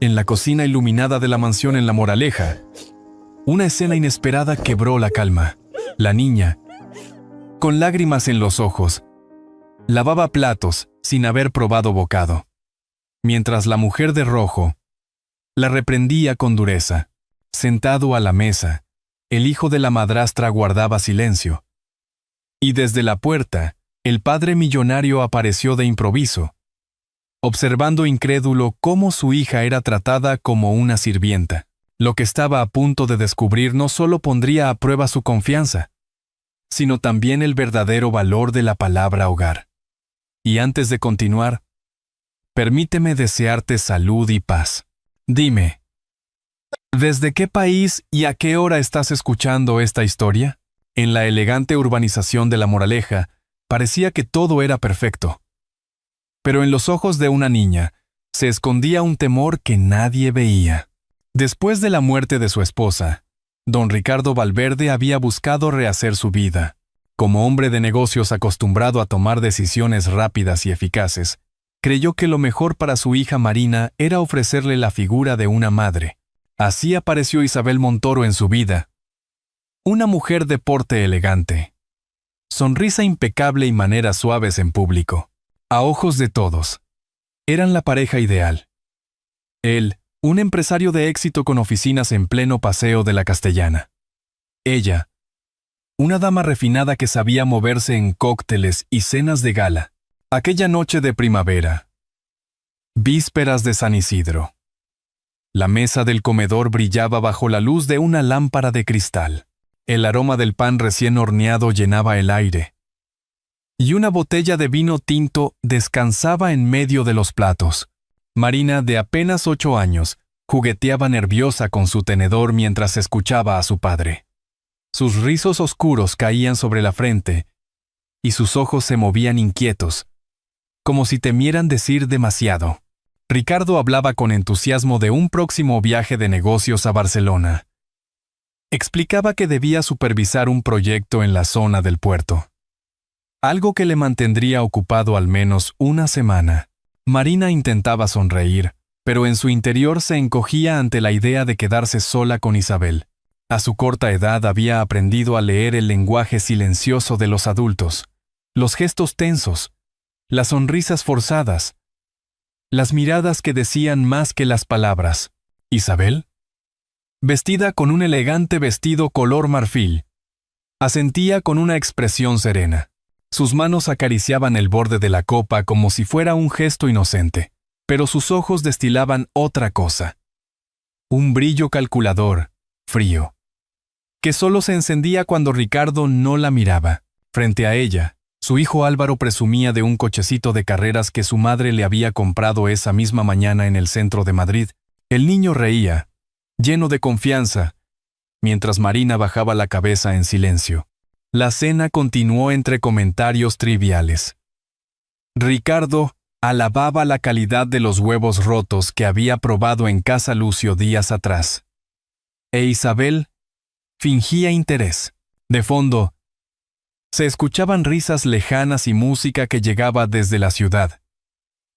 En la cocina iluminada de la mansión en La Moraleja, una escena inesperada quebró la calma. La niña, con lágrimas en los ojos, lavaba platos sin haber probado bocado, mientras la mujer de rojo la reprendía con dureza. Sentado a la mesa, el hijo de la madrastra guardaba silencio. Y desde la puerta, el padre millonario apareció de improviso, observando incrédulo cómo su hija era tratada como una sirvienta. Lo que estaba a punto de descubrir no solo pondría a prueba su confianza, sino también el verdadero valor de la palabra hogar. Y antes de continuar, permíteme desearte salud y paz. Dime, ¿desde qué país y a qué hora estás escuchando esta historia? En la elegante urbanización de La Moraleja, parecía que todo era perfecto. Pero en los ojos de una niña se escondía un temor que nadie veía. Después de la muerte de su esposa, don Ricardo Valverde había buscado rehacer su vida. Como hombre de negocios acostumbrado a tomar decisiones rápidas y eficaces, creyó que lo mejor para su hija Marina era ofrecerle la figura de una madre. Así apareció Isabel Montoro en su vida. Una mujer de porte elegante, sonrisa impecable y maneras suaves en público. A ojos de todos, eran la pareja ideal. Él, un empresario de éxito con oficinas en pleno paseo de la Castellana. Ella, una dama refinada que sabía moverse en cócteles y cenas de gala. Aquella noche de primavera, vísperas de San Isidro. La mesa del comedor brillaba bajo la luz de una lámpara de cristal. El aroma del pan recién horneado llenaba el aire. Y una botella de vino tinto descansaba en medio de los platos. Marina, de apenas 8 años, jugueteaba nerviosa con su tenedor mientras escuchaba a su padre. Sus rizos oscuros caían sobre la frente, y sus ojos se movían inquietos, como si temieran decir demasiado. Ricardo hablaba con entusiasmo de un próximo viaje de negocios a Barcelona. Explicaba que debía supervisar un proyecto en la zona del puerto. Algo que le mantendría ocupado al menos una semana. Marina intentaba sonreír, pero en su interior se encogía ante la idea de quedarse sola con Isabel. A su corta edad había aprendido a leer el lenguaje silencioso de los adultos, los gestos tensos, las sonrisas forzadas, las miradas que decían más que las palabras. ¿Isabel? Vestida con un elegante vestido color marfil, asentía con una expresión serena. Sus manos acariciaban el borde de la copa como si fuera un gesto inocente, pero sus ojos destilaban otra cosa. Un brillo calculador, frío, que solo se encendía cuando Ricardo no la miraba. Frente a ella, su hijo Álvaro presumía de un cochecito de carreras que su madre le había comprado esa misma mañana en el centro de Madrid. El niño reía, lleno de confianza, mientras Marina bajaba la cabeza en silencio. La cena continuó entre comentarios triviales. Ricardo alababa la calidad de los huevos rotos que había probado en casa Lucio días atrás. E Isabel fingía interés. De fondo, se escuchaban risas lejanas y música que llegaba desde la ciudad,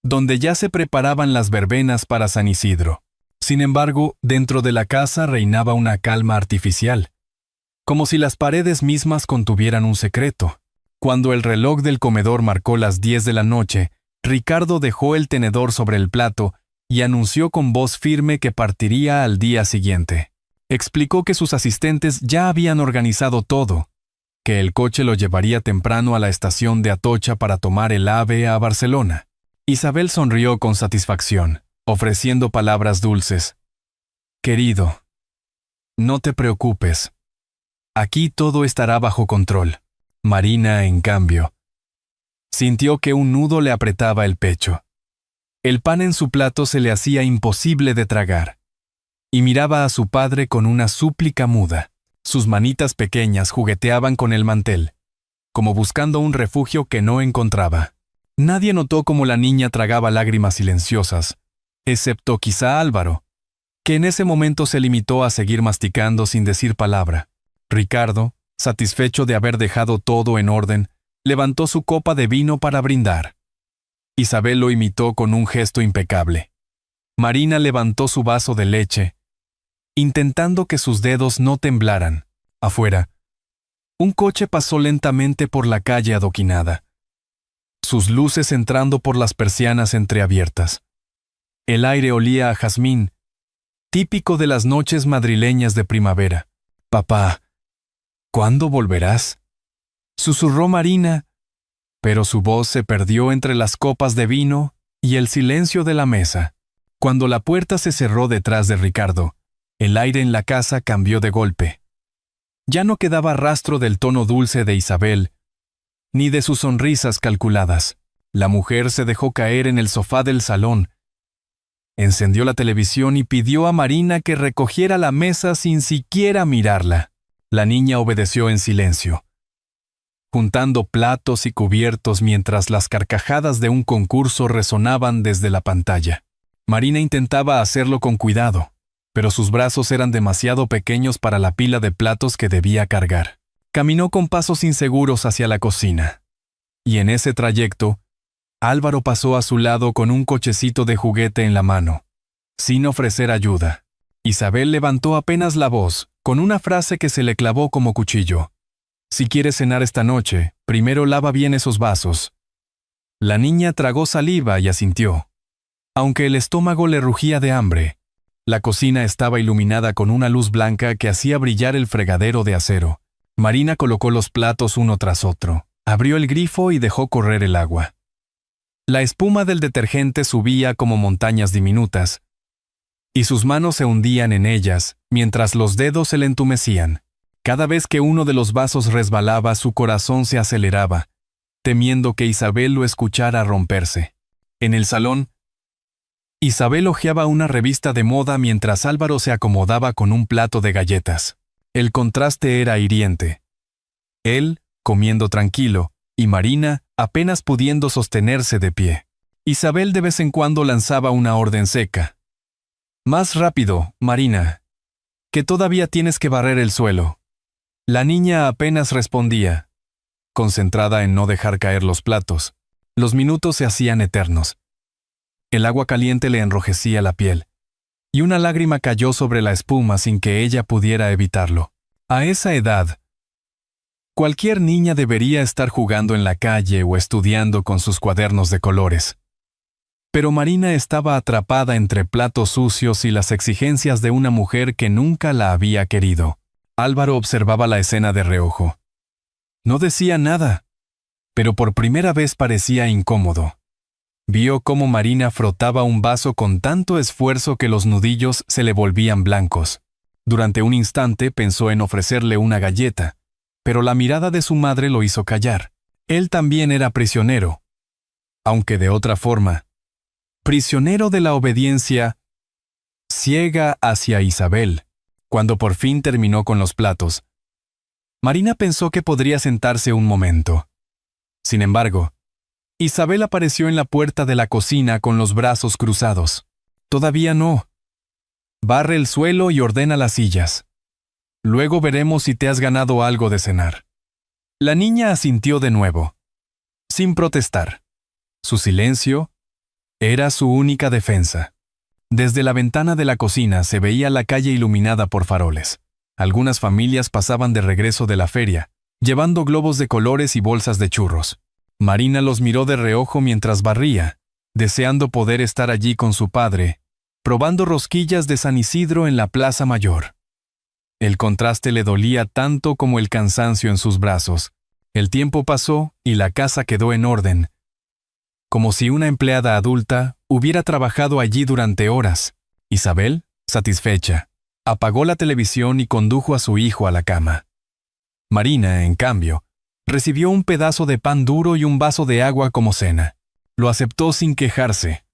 donde ya se preparaban las verbenas para San Isidro. Sin embargo, dentro de la casa reinaba una calma artificial, como si las paredes mismas contuvieran un secreto. Cuando el reloj del comedor marcó las 10 de la noche, Ricardo dejó el tenedor sobre el plato y anunció con voz firme que partiría al día siguiente. Explicó que sus asistentes ya habían organizado todo, que el coche lo llevaría temprano a la estación de Atocha para tomar el AVE a Barcelona. Isabel sonrió con satisfacción, ofreciendo palabras dulces. «Querido, no te preocupes. Aquí todo estará bajo control». Marina, en cambio, sintió que un nudo le apretaba el pecho. El pan en su plato se le hacía imposible de tragar, y miraba a su padre con una súplica muda. Sus manitas pequeñas jugueteaban con el mantel, como buscando un refugio que no encontraba. Nadie notó cómo la niña tragaba lágrimas silenciosas, excepto quizá Álvaro, que en ese momento se limitó a seguir masticando sin decir palabra. Ricardo, satisfecho de haber dejado todo en orden, levantó su copa de vino para brindar. Isabel lo imitó con un gesto impecable. Marina levantó su vaso de leche, intentando que sus dedos no temblaran. Afuera, un coche pasó lentamente por la calle adoquinada, sus luces entrando por las persianas entreabiertas. El aire olía a jazmín, típico de las noches madrileñas de primavera. «Papá, ¿cuándo volverás?», susurró Marina, pero su voz se perdió entre las copas de vino y el silencio de la mesa. Cuando la puerta se cerró detrás de Ricardo, el aire en la casa cambió de golpe. Ya no quedaba rastro del tono dulce de Isabel, ni de sus sonrisas calculadas. La mujer se dejó caer en el sofá del salón, encendió la televisión y pidió a Marina que recogiera la mesa sin siquiera mirarla. La niña obedeció en silencio, juntando platos y cubiertos mientras las carcajadas de un concurso resonaban desde la pantalla. Marina intentaba hacerlo con cuidado, pero sus brazos eran demasiado pequeños para la pila de platos que debía cargar. Caminó con pasos inseguros hacia la cocina, y en ese trayecto, Álvaro pasó a su lado con un cochecito de juguete en la mano, sin ofrecer ayuda. Isabel levantó apenas la voz, con una frase que se le clavó como cuchillo. «Si quieres cenar esta noche, primero lava bien esos vasos». La niña tragó saliva y asintió. Aunque el estómago le rugía de hambre, la cocina estaba iluminada con una luz blanca que hacía brillar el fregadero de acero. Marina colocó los platos uno tras otro, abrió el grifo y dejó correr el agua. La espuma del detergente subía como montañas diminutas, y sus manos se hundían en ellas, mientras los dedos se le entumecían. Cada vez que uno de los vasos resbalaba, su corazón se aceleraba, temiendo que Isabel lo escuchara romperse. En el salón, Isabel hojeaba una revista de moda mientras Álvaro se acomodaba con un plato de galletas. El contraste era hiriente. Él, comiendo tranquilo, y Marina, apenas pudiendo sostenerse de pie. Isabel de vez en cuando lanzaba una orden seca. «Más rápido, Marina, que todavía tienes que barrer el suelo». La niña apenas respondía, concentrada en no dejar caer los platos. Los minutos se hacían eternos. El agua caliente le enrojecía la piel, y una lágrima cayó sobre la espuma sin que ella pudiera evitarlo. A esa edad, cualquier niña debería estar jugando en la calle o estudiando con sus cuadernos de colores. Pero Marina estaba atrapada entre platos sucios y las exigencias de una mujer que nunca la había querido. Álvaro observaba la escena de reojo. No decía nada, pero por primera vez parecía incómodo. Vio cómo Marina frotaba un vaso con tanto esfuerzo que los nudillos se le volvían blancos. Durante un instante pensó en ofrecerle una galleta, pero la mirada de su madre lo hizo callar. Él también era prisionero, aunque de otra forma. Prisionero de la obediencia ciega hacia Isabel. Cuando por fin terminó con los platos, Marina pensó que podría sentarse un momento. Sin embargo, Isabel apareció en la puerta de la cocina con los brazos cruzados. «Todavía no. Barre el suelo y ordena las sillas. Luego veremos si te has ganado algo de cenar». La niña asintió de nuevo, sin protestar. Su silencio era su única defensa. Desde la ventana de la cocina se veía la calle iluminada por faroles. Algunas familias pasaban de regreso de la feria, llevando globos de colores y bolsas de churros. Marina los miró de reojo mientras barría, deseando poder estar allí con su padre, probando rosquillas de San Isidro en la Plaza Mayor. El contraste le dolía tanto como el cansancio en sus brazos. El tiempo pasó y la casa quedó en orden, como si una empleada adulta hubiera trabajado allí durante horas. Isabel, satisfecha, apagó la televisión y condujo a su hijo a la cama. Marina, en cambio, recibió un pedazo de pan duro y un vaso de agua como cena. Lo aceptó sin quejarse,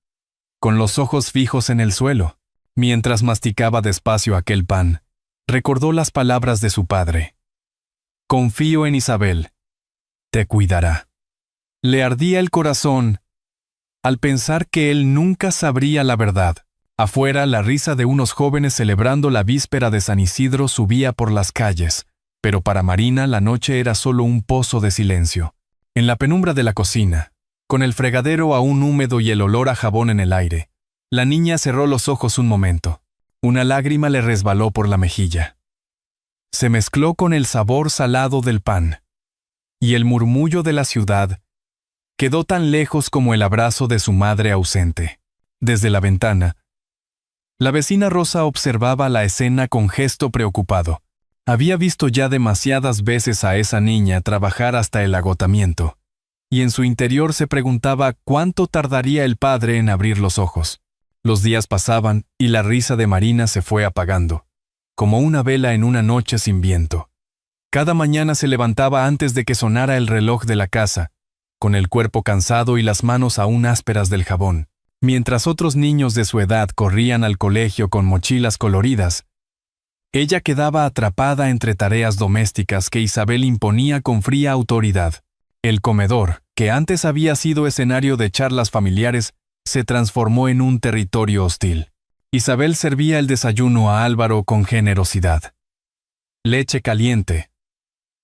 con los ojos fijos en el suelo. Mientras masticaba despacio aquel pan, recordó las palabras de su padre. «Confío en Isabel. Te cuidará». Le ardía el corazón al pensar que él nunca sabría la verdad. Afuera, la risa de unos jóvenes celebrando la víspera de San Isidro subía por las calles, pero para Marina la noche era solo un pozo de silencio. En la penumbra de la cocina, con el fregadero aún húmedo y el olor a jabón en el aire, La niña cerró los ojos un momento. Una lágrima le resbaló por la mejilla. Se mezcló con el sabor salado del pan. Y el murmullo de la ciudad quedó tan lejos como el abrazo de su madre ausente. Desde la ventana, la vecina Rosa observaba la escena con gesto preocupado. Había visto ya demasiadas veces a esa niña trabajar hasta el agotamiento, y en su interior se preguntaba cuánto tardaría el padre en abrir los ojos. Los días pasaban y la risa de Marina se fue apagando, como una vela en una noche sin viento. Cada mañana se levantaba antes de que sonara el reloj de la casa, con el cuerpo cansado y las manos aún ásperas del jabón. Mientras otros niños de su edad corrían al colegio con mochilas coloridas, ella quedaba atrapada entre tareas domésticas que Isabel imponía con fría autoridad. El comedor, que antes había sido escenario de charlas familiares, se transformó en un territorio hostil. Isabel servía el desayuno a Álvaro con generosidad. Leche caliente,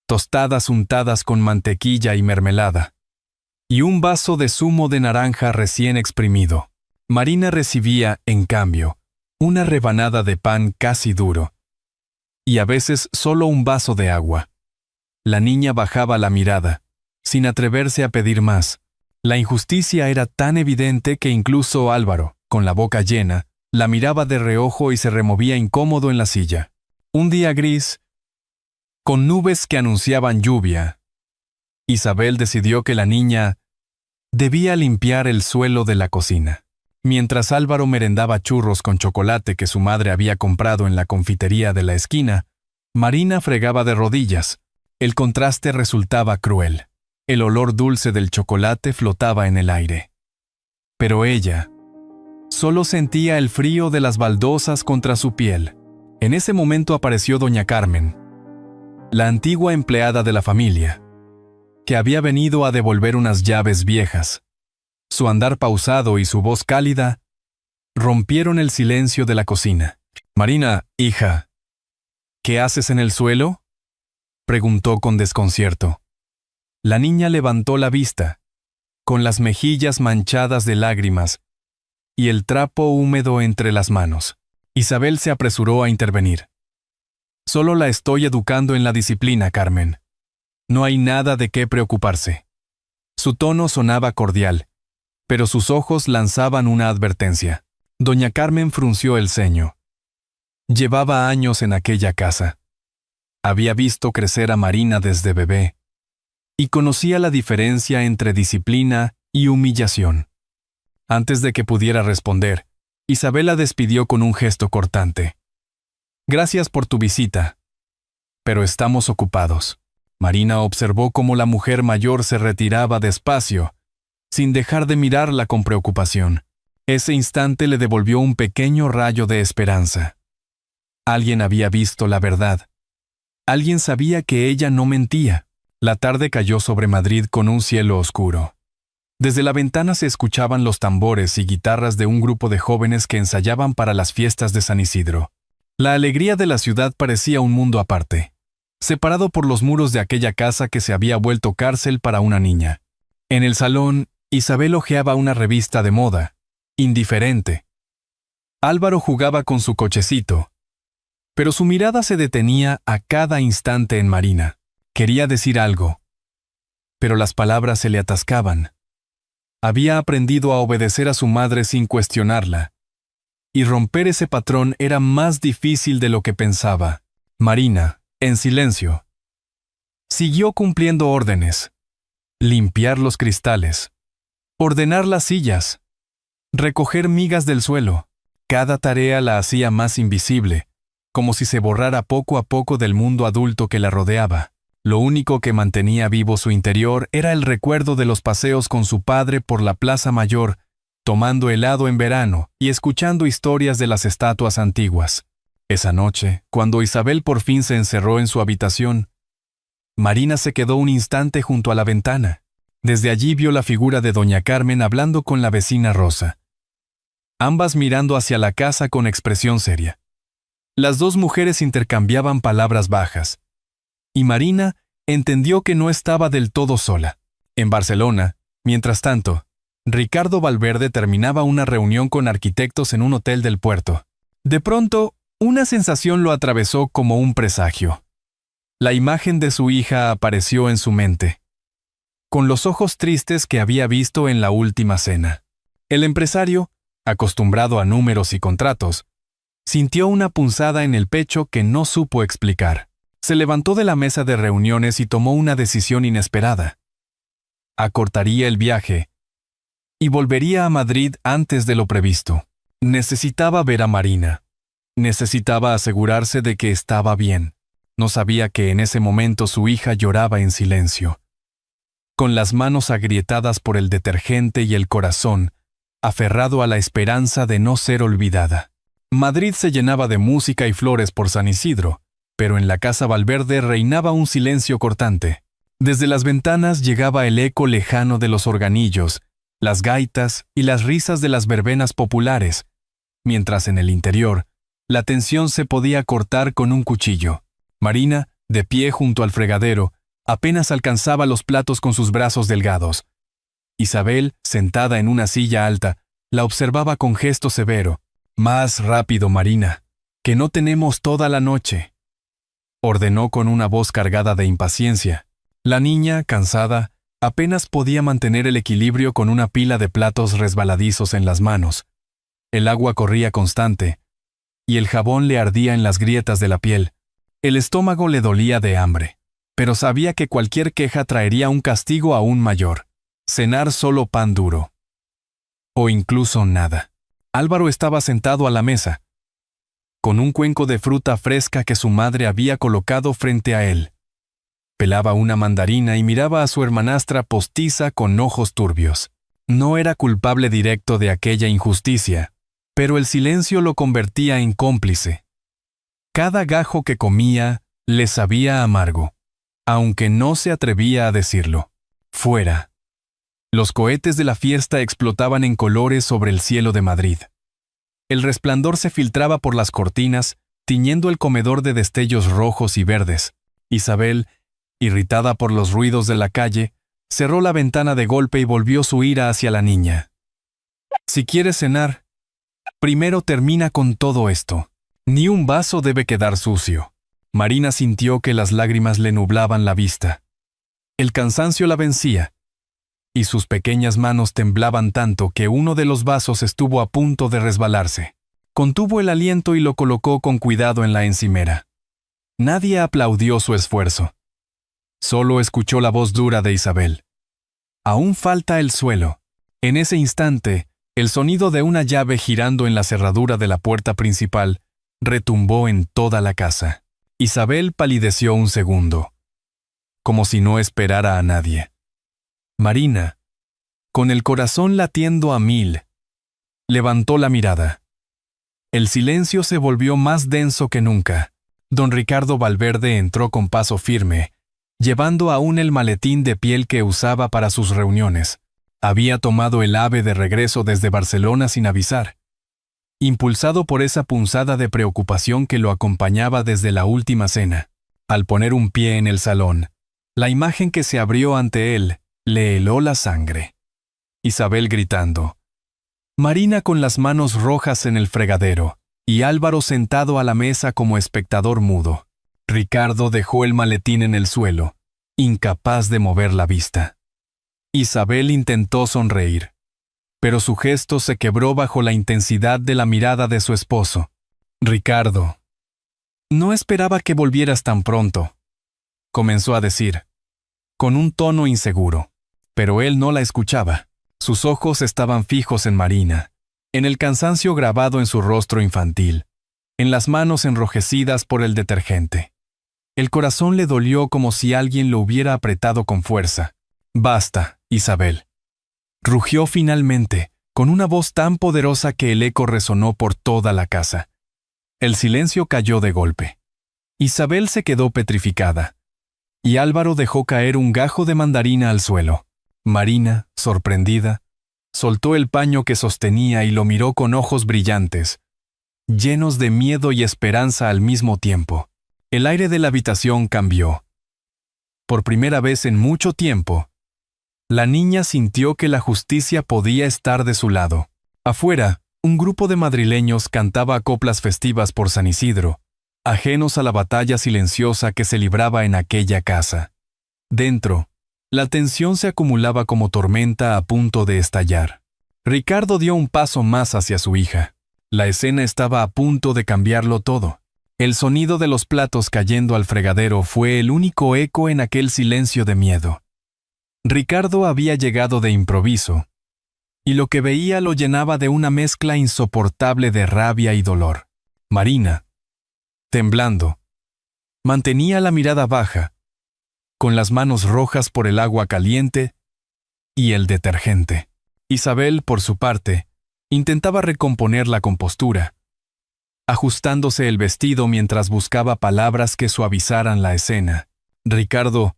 tostadas untadas con mantequilla y mermelada, y un vaso de zumo de naranja recién exprimido. Marina recibía, en cambio, una rebanada de pan casi duro, y a veces solo un vaso de agua. La niña bajaba la mirada, sin atreverse a pedir más. La injusticia era tan evidente que incluso Álvaro, con la boca llena, la miraba de reojo y se removía incómodo en la silla. Un día gris, con nubes que anunciaban lluvia, Isabel decidió que la niña debía limpiar el suelo de la cocina. Mientras Álvaro merendaba churros con chocolate que su madre había comprado en la confitería de la esquina, Marina fregaba de rodillas. El contraste resultaba cruel. El olor dulce del chocolate flotaba en el aire. Pero ella solo sentía el frío de las baldosas contra su piel. En ese momento apareció doña Carmen, la antigua empleada de la familia, que había venido a devolver unas llaves viejas. Su andar pausado y su voz cálida rompieron el silencio de la cocina. «Marina, hija, ¿qué haces en el suelo?», preguntó con desconcierto. La niña levantó la vista, con las mejillas manchadas de lágrimas y el trapo húmedo entre las manos. Isabel se apresuró a intervenir. «Solo la estoy educando en la disciplina, Carmen. No hay nada de qué preocuparse». Su tono sonaba cordial, pero sus ojos lanzaban una advertencia. Doña Carmen frunció el ceño. Llevaba años en aquella casa. Había visto crecer a Marina desde bebé, y conocía la diferencia entre disciplina y humillación. Antes de que pudiera responder, Isabel la despidió con un gesto cortante. «Gracias por tu visita, pero estamos ocupados». Marina observó cómo la mujer mayor se retiraba despacio, sin dejar de mirarla con preocupación. Ese instante le devolvió un pequeño rayo de esperanza. Alguien había visto la verdad. Alguien sabía que ella no mentía. La tarde cayó sobre Madrid con un cielo oscuro. Desde la ventana se escuchaban los tambores y guitarras de un grupo de jóvenes que ensayaban para las fiestas de San Isidro. La alegría de la ciudad parecía un mundo aparte, separado por los muros de aquella casa que se había vuelto cárcel para una niña. En el salón, Isabel hojeaba una revista de moda, indiferente. Álvaro jugaba con su cochecito, pero su mirada se detenía a cada instante en Marina. Quería decir algo, pero las palabras se le atascaban. Había aprendido a obedecer a su madre sin cuestionarla, y romper ese patrón era más difícil de lo que pensaba. Marina, en silencio, siguió cumpliendo órdenes: limpiar los cristales, ordenar las sillas, recoger migas del suelo. Cada tarea la hacía más invisible, como si se borrara poco a poco del mundo adulto que la rodeaba. Lo único que mantenía vivo su interior era el recuerdo de los paseos con su padre por la Plaza Mayor, tomando helado en verano y escuchando historias de las estatuas antiguas. Esa noche, cuando Isabel por fin se encerró en su habitación, Marina se quedó un instante junto a la ventana. Desde allí vio la figura de doña Carmen hablando con la vecina Rosa, ambas mirando hacia la casa con expresión seria. Las dos mujeres intercambiaban palabras bajas, y Marina entendió que no estaba del todo sola. En Barcelona, mientras tanto, Ricardo Valverde terminaba una reunión con arquitectos en un hotel del puerto. De pronto, una sensación lo atravesó como un presagio. La imagen de su hija apareció en su mente, con los ojos tristes que había visto en la última cena. El empresario, acostumbrado a números y contratos, sintió una punzada en el pecho que no supo explicar. Se levantó de la mesa de reuniones y tomó una decisión inesperada. Acortaría el viaje y volvería a Madrid antes de lo previsto. Necesitaba ver a Marina. Necesitaba asegurarse de que estaba bien. No sabía que en ese momento su hija lloraba en silencio, con las manos agrietadas por el detergente y el corazón, aferrado a la esperanza de no ser olvidada. Madrid se llenaba de música y flores por San Isidro, pero en la casa Valverde reinaba un silencio cortante. Desde las ventanas llegaba el eco lejano de los organillos, las gaitas y las risas de las verbenas populares, mientras en el interior, la tensión se podía cortar con un cuchillo. Marina, de pie junto al fregadero, apenas alcanzaba los platos con sus brazos delgados. Isabel, sentada en una silla alta, la observaba con gesto severo. «Más rápido, Marina, que no tenemos toda la noche», ordenó con una voz cargada de impaciencia. La niña, cansada, apenas podía mantener el equilibrio con una pila de platos resbaladizos en las manos. El agua corría constante, y el jabón le ardía en las grietas de la piel. El estómago le dolía de hambre, pero sabía que cualquier queja traería un castigo aún mayor: cenar solo pan duro. O incluso nada. Álvaro estaba sentado a la mesa, con un cuenco de fruta fresca que su madre había colocado frente a él. Pelaba una mandarina y miraba a su hermanastra postiza con ojos turbios. No era culpable directo de aquella injusticia, pero el silencio lo convertía en cómplice. Cada gajo que comía le sabía amargo, aunque no se atrevía a decirlo. Fuera. Los cohetes de la fiesta explotaban en colores sobre el cielo de Madrid. El resplandor se filtraba por las cortinas, tiñendo el comedor de destellos rojos y verdes. Isabel, irritada por los ruidos de la calle, cerró la ventana de golpe y volvió su ira hacia la niña. «Si quieres cenar, primero termina con todo esto. Ni un vaso debe quedar sucio». Marina sintió que las lágrimas le nublaban la vista. El cansancio la vencía, y sus pequeñas manos temblaban tanto que uno de los vasos estuvo a punto de resbalarse. Contuvo el aliento y lo colocó con cuidado en la encimera. Nadie aplaudió su esfuerzo. Solo escuchó la voz dura de Isabel. «Aún falta el suelo». En ese instante, el sonido de una llave girando en la cerradura de la puerta principal retumbó en toda la casa. Isabel palideció un segundo, como si no esperara a nadie. Marina, con el corazón latiendo a 1000, levantó la mirada. El silencio se volvió más denso que nunca. Don Ricardo Valverde entró con paso firme, llevando aún el maletín de piel que usaba para sus reuniones. Había tomado el AVE de regreso desde Barcelona sin avisar, impulsado por esa punzada de preocupación que lo acompañaba desde la última cena. Al poner un pie en el salón, la imagen que se abrió ante él le heló la sangre. Isabel gritando, Marina con las manos rojas en el fregadero, y Álvaro sentado a la mesa como espectador mudo. Ricardo dejó el maletín en el suelo, incapaz de mover la vista. Isabel intentó sonreír, pero su gesto se quebró bajo la intensidad de la mirada de su esposo. «Ricardo, no esperaba que volvieras tan pronto», comenzó a decir, con un tono inseguro. Pero él no la escuchaba. Sus ojos estaban fijos en Marina, en el cansancio grabado en su rostro infantil, en las manos enrojecidas por el detergente. El corazón le dolió como si alguien lo hubiera apretado con fuerza. «Basta, Isabel», rugió finalmente, con una voz tan poderosa que el eco resonó por toda la casa. El silencio cayó de golpe. Isabel se quedó petrificada, y Álvaro dejó caer un gajo de mandarina al suelo. Marina, sorprendida, soltó el paño que sostenía y lo miró con ojos brillantes, llenos de miedo y esperanza al mismo tiempo. El aire de la habitación cambió. Por primera vez en mucho tiempo, La niña sintió que la justicia podía estar de su lado. Afuera, un grupo de madrileños cantaba coplas festivas por San Isidro, ajenos a la batalla silenciosa que se libraba en aquella casa. Dentro, la tensión se acumulaba como tormenta a punto de estallar. Ricardo dio un paso más hacia su hija. La escena estaba a punto de cambiarlo todo. El sonido de los platos cayendo al fregadero fue el único eco en aquel silencio de miedo. Ricardo había llegado de improviso, y lo que veía lo llenaba de una mezcla insoportable de rabia y dolor. Marina, temblando, mantenía la mirada baja, con las manos rojas por el agua caliente y el detergente. Isabel, por su parte, intentaba recomponer la compostura, ajustándose el vestido mientras buscaba palabras que suavizaran la escena. Ricardo,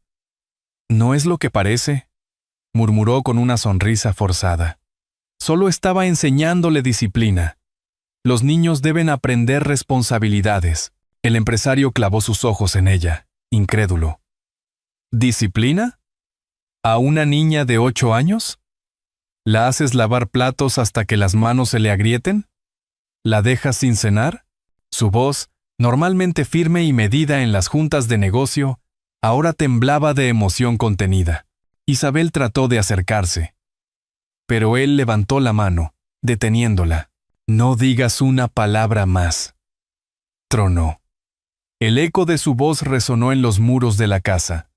¿no es lo que parece?, murmuró con una sonrisa forzada. Solo estaba enseñándole disciplina. Los niños deben aprender responsabilidades. El empresario clavó sus ojos en ella, incrédulo. ¿Disciplina? ¿A una niña de 8 años? ¿La haces lavar platos hasta que las manos se le agrieten? ¿La dejas sin cenar? Su voz, normalmente firme y medida en las juntas de negocio, ahora temblaba de emoción contenida. Isabel trató de acercarse, pero él levantó la mano, deteniéndola. «No digas una palabra más», tronó. El eco de su voz resonó en los muros de la casa,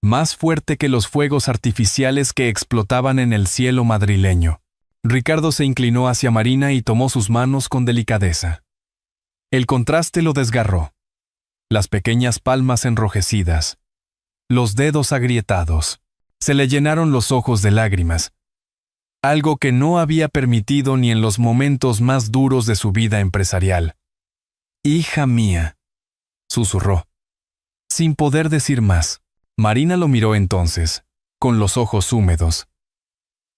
más fuerte que los fuegos artificiales que explotaban en el cielo madrileño. Ricardo se inclinó hacia Marina y tomó sus manos con delicadeza. El contraste lo desgarró. Las pequeñas palmas enrojecidas, los dedos agrietados. Se le llenaron los ojos de lágrimas, algo que no había permitido ni en los momentos más duros de su vida empresarial. «Hija mía», susurró, sin poder decir más. Marina lo miró entonces, con los ojos húmedos,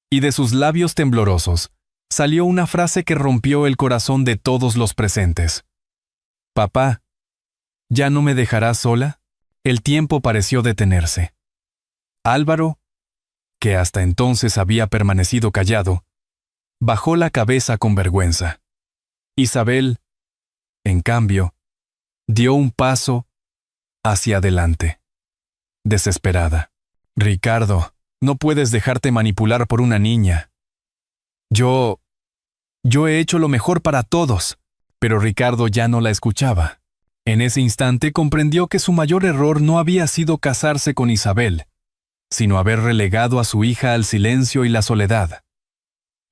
y de sus labios temblorosos salió una frase que rompió el corazón de todos los presentes. «Papá, ¿ya no me dejarás sola?». El tiempo pareció detenerse. Álvaro, que hasta entonces había permanecido callado, bajó la cabeza con vergüenza. Isabel, en cambio, dio un paso hacia adelante, desesperada. «Ricardo, no puedes dejarte manipular por una niña. Yo he hecho lo mejor para todos». Pero Ricardo ya no la escuchaba. En ese instante comprendió que su mayor error no había sido casarse con Isabel, sino haber relegado a su hija al silencio y la soledad.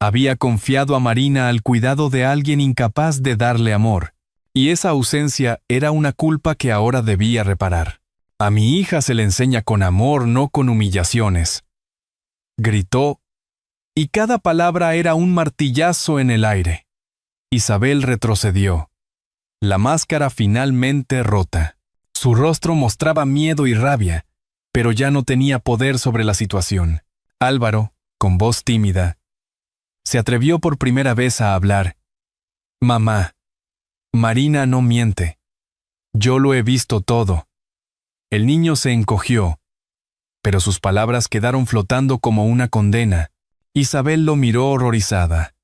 Había confiado a Marina al cuidado de alguien incapaz de darle amor, y esa ausencia era una culpa que ahora debía reparar. «A mi hija se le enseña con amor, no con humillaciones», gritó, y cada palabra era un martillazo en el aire. Isabel retrocedió, la máscara finalmente rota. Su rostro mostraba miedo y rabia, pero ya no tenía poder sobre la situación. Álvaro, con voz tímida, se atrevió por primera vez a hablar. «Mamá, Marina no miente. Yo lo he visto todo». El niño se encogió, pero sus palabras quedaron flotando como una condena. Isabel lo miró horrorizada,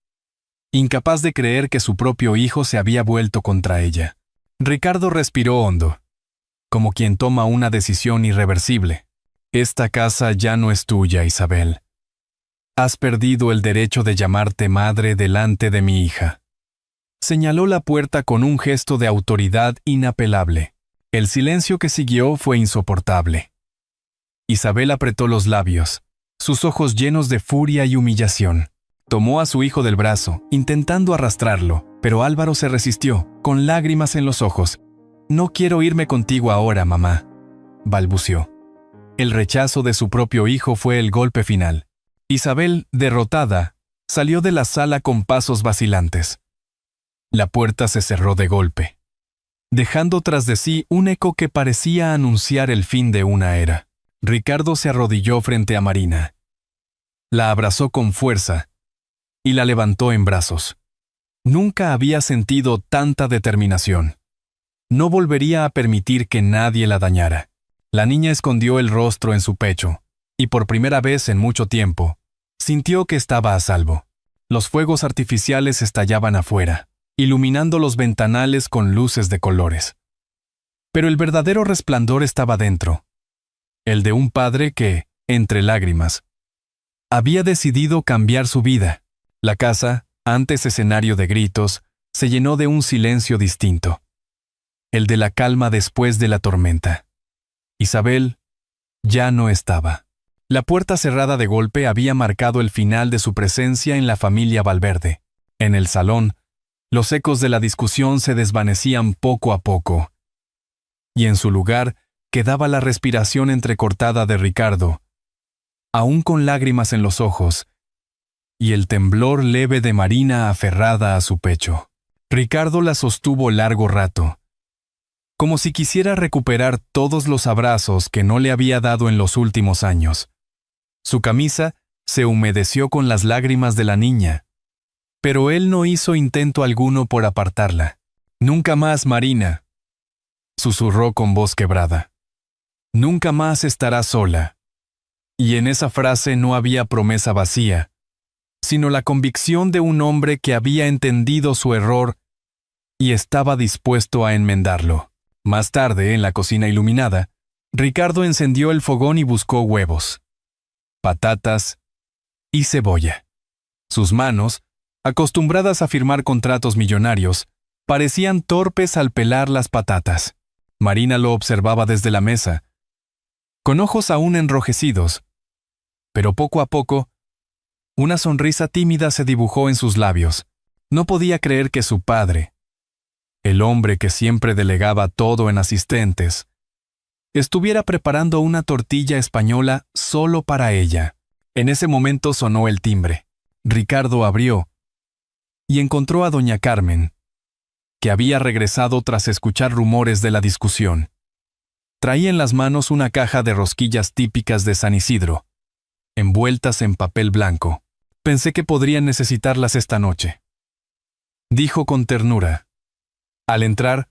incapaz de creer que su propio hijo se había vuelto contra ella. Ricardo respiró hondo, como quien toma una decisión irreversible. «Esta casa ya no es tuya, Isabel. Has perdido el derecho de llamarte madre delante de mi hija». Señaló la puerta con un gesto de autoridad inapelable. El silencio que siguió fue insoportable. Isabel apretó los labios, sus ojos llenos de furia y humillación. Tomó a su hijo del brazo, intentando arrastrarlo, pero Álvaro se resistió, con lágrimas en los ojos. «No quiero irme contigo ahora, mamá», balbuceó. El rechazo de su propio hijo fue el golpe final. Isabel, derrotada, salió de la sala con pasos vacilantes. La puerta se cerró de golpe, dejando tras de sí un eco que parecía anunciar el fin de una era. Ricardo se arrodilló frente a Marina. La abrazó con fuerza y la levantó en brazos. Nunca había sentido tanta determinación. No volvería a permitir que nadie la dañara. La niña escondió el rostro en su pecho. y por primera vez en mucho tiempo, sintió que estaba a salvo. Los fuegos artificiales estallaban afuera, iluminando los ventanales con luces de colores. Pero el verdadero resplandor estaba dentro, el de un padre que, entre lágrimas, había decidido cambiar su vida. La casa, antes escenario de gritos, se llenó de un silencio distinto, el de la calma después de la tormenta. Isabel ya no estaba. La puerta cerrada de golpe había marcado el final de su presencia en la familia Valverde. En el salón, los ecos de la discusión se desvanecían poco a poco, y en su lugar quedaba la respiración entrecortada de Ricardo, aún con lágrimas en los ojos, y el temblor leve de Marina aferrada a su pecho. Ricardo la sostuvo largo rato, como si quisiera recuperar todos los abrazos que no le había dado en los últimos años. Su camisa se humedeció con las lágrimas de la niña, pero él no hizo intento alguno por apartarla. «Nunca más, Marina», susurró con voz quebrada. «Nunca más estarás sola». Y en esa frase no había promesa vacía, sino la convicción de un hombre que había entendido su error y estaba dispuesto a enmendarlo. Más tarde, en la cocina iluminada, Ricardo encendió el fogón y buscó huevos, patatas y cebolla. Sus manos, acostumbradas a firmar contratos millonarios, parecían torpes al pelar las patatas. Marina lo observaba desde la mesa, con ojos aún enrojecidos, pero poco a poco, una sonrisa tímida se dibujó en sus labios. No podía creer que su padre, el hombre que siempre delegaba todo en asistentes, estuviera preparando una tortilla española solo para ella. En ese momento sonó el timbre. Ricardo abrió y encontró a doña Carmen, que había regresado tras escuchar rumores de la discusión. Traía en las manos una caja de rosquillas típicas de San Isidro, envueltas en papel blanco. «Pensé que podrían necesitarlas esta noche», dijo con ternura. Al entrar,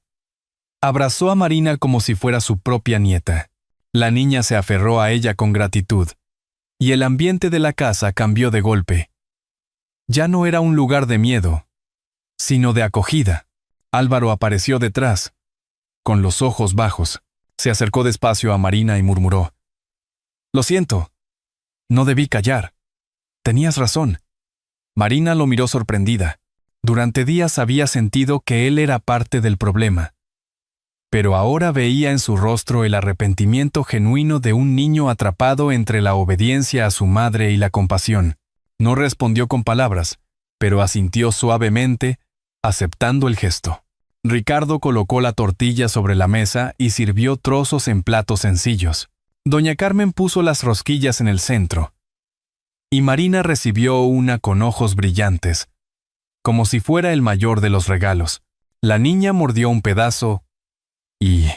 abrazó a Marina como si fuera su propia nieta. La niña se aferró a ella con gratitud, y el ambiente de la casa cambió de golpe. Ya no era un lugar de miedo, sino de acogida. Álvaro apareció detrás, con los ojos bajos. Se acercó despacio a Marina y murmuró: «Lo siento, no debí callar. Tenías razón». Marina lo miró sorprendida. Durante días había sentido que él era parte del problema, pero ahora veía en su rostro el arrepentimiento genuino de un niño atrapado entre la obediencia a su madre y la compasión. No respondió con palabras, pero asintió suavemente, aceptando el gesto. Ricardo colocó la tortilla sobre la mesa y sirvió trozos en platos sencillos. Doña Carmen puso las rosquillas en el centro, y Marina recibió una con ojos brillantes, como si fuera el mayor de los regalos. La niña mordió un pedazo y,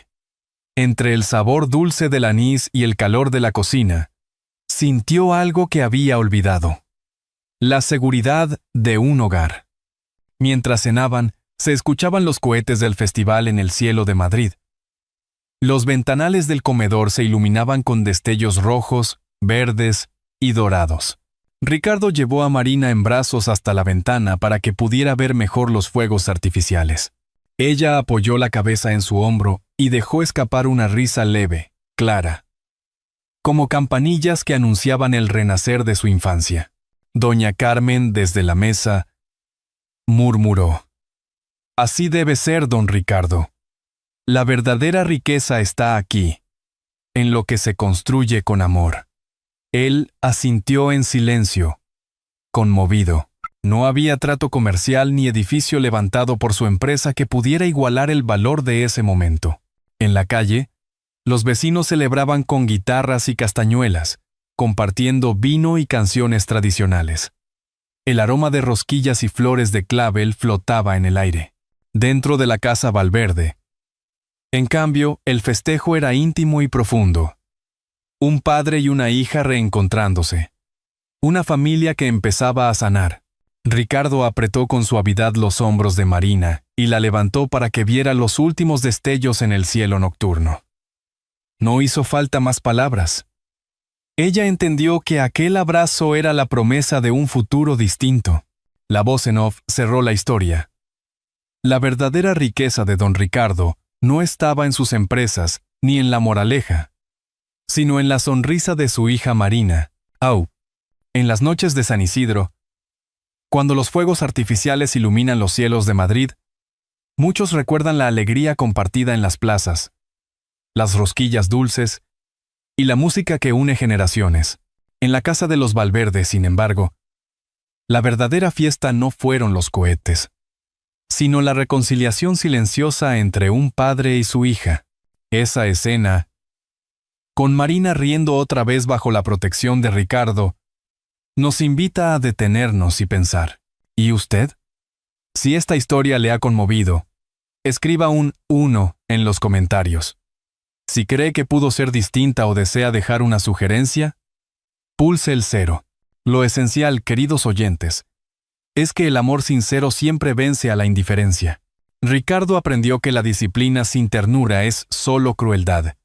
entre el sabor dulce del anís y el calor de la cocina, sintió algo que había olvidado: la seguridad de un hogar. Mientras cenaban, se escuchaban los cohetes del festival en el cielo de Madrid. Los ventanales del comedor se iluminaban con destellos rojos, verdes y dorados. Ricardo llevó a Marina en brazos hasta la ventana para que pudiera ver mejor los fuegos artificiales. Ella apoyó la cabeza en su hombro y dejó escapar una risa leve, clara, como campanillas que anunciaban el renacer de su infancia. Doña Carmen, desde la mesa, murmuró: «Así debe ser, don Ricardo. La verdadera riqueza está aquí, en lo que se construye con amor». Él asintió en silencio, conmovido. No había trato comercial ni edificio levantado por su empresa que pudiera igualar el valor de ese momento. En la calle, los vecinos celebraban con guitarras y castañuelas, compartiendo vino y canciones tradicionales. El aroma de rosquillas y flores de clavel flotaba en el aire. Dentro de la casa Valverde, en cambio, el festejo era íntimo y profundo. Un padre y una hija reencontrándose. Una familia que empezaba a sanar. Ricardo apretó con suavidad los hombros de Marina y la levantó para que viera los últimos destellos en el cielo nocturno. No hizo falta más palabras. Ella entendió que aquel abrazo era la promesa de un futuro distinto. La voz en off cerró la historia. La verdadera riqueza de don Ricardo no estaba en sus empresas ni en la moraleja, sino en la sonrisa de su hija Marina. En las noches de San Isidro, cuando los fuegos artificiales iluminan los cielos de Madrid, muchos recuerdan la alegría compartida en las plazas, las rosquillas dulces y la música que une generaciones. En la casa de los Valverde, sin embargo, la verdadera fiesta no fueron los cohetes, sino la reconciliación silenciosa entre un padre y su hija. Esa escena, con Marina riendo otra vez bajo la protección de Ricardo, nos invita a detenernos y pensar. ¿Y usted? Si esta historia le ha conmovido, escriba un 1 en los comentarios. Si cree que pudo ser distinta o desea dejar una sugerencia, pulse el 0. Lo esencial, queridos oyentes, es que el amor sincero siempre vence a la indiferencia. Ricardo aprendió que la disciplina sin ternura es solo crueldad,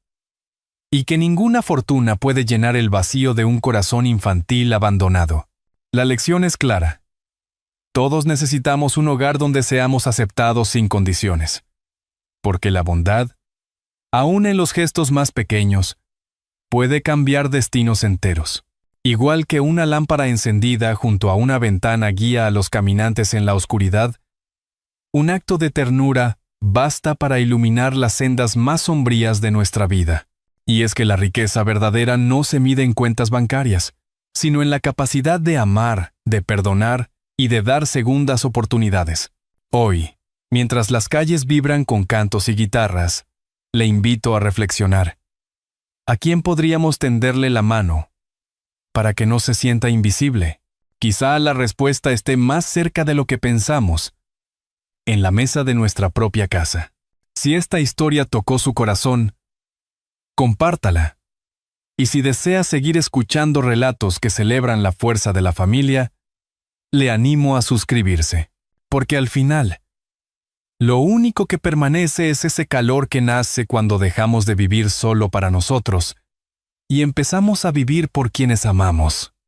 y que ninguna fortuna puede llenar el vacío de un corazón infantil abandonado. La lección es clara. Todos necesitamos un hogar donde seamos aceptados sin condiciones, porque la bondad, aún en los gestos más pequeños, puede cambiar destinos enteros. Igual que una lámpara encendida junto a una ventana guía a los caminantes en la oscuridad, un acto de ternura basta para iluminar las sendas más sombrías de nuestra vida. Y es que la riqueza verdadera no se mide en cuentas bancarias, sino en la capacidad de amar, de perdonar y de dar segundas oportunidades. Hoy, mientras las calles vibran con cantos y guitarras, le invito a reflexionar. ¿A quién podríamos tenderle la mano para que no se sienta invisible? Quizá la respuesta esté más cerca de lo que pensamos, en la mesa de nuestra propia casa. Si esta historia tocó su corazón, compártala. Y si desea seguir escuchando relatos que celebran la fuerza de la familia, le animo a suscribirse. Porque al final, lo único que permanece es ese calor que nace cuando dejamos de vivir solo para nosotros y empezamos a vivir por quienes amamos.